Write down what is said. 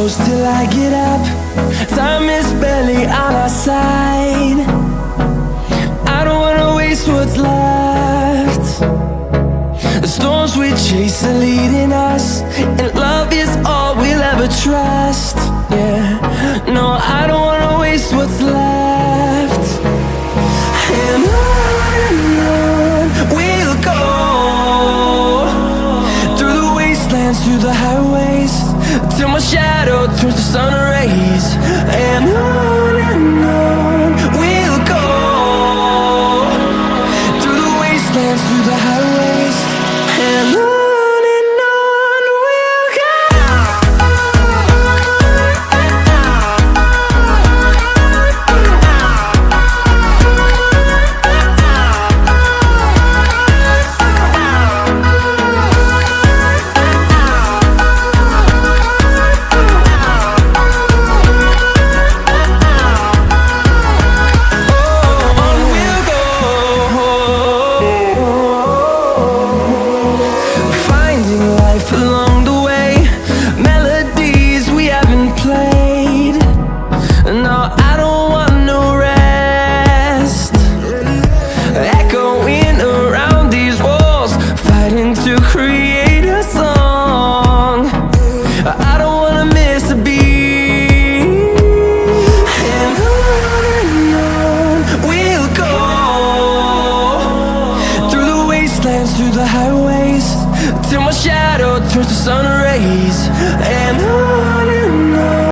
close till I get up. Time is barely on our side. I don't wanna waste what's left. The storms we chase are leading us, and love is all we'll ever trust. Yeah, no, I don't wanna waste what's left. And on we'll go, through the wastelands, through the highways, till my shadow turns to sun rays. And on we'll go, through the wastelands, through the highways, and on. Along the way, melodies we haven't played. No, I don't want no rest. Echoing around these walls, fighting to create a song. I don't wanna miss a beat. And on we'll go, through the wastelands, through the highways, till my shadow turns to sun rays.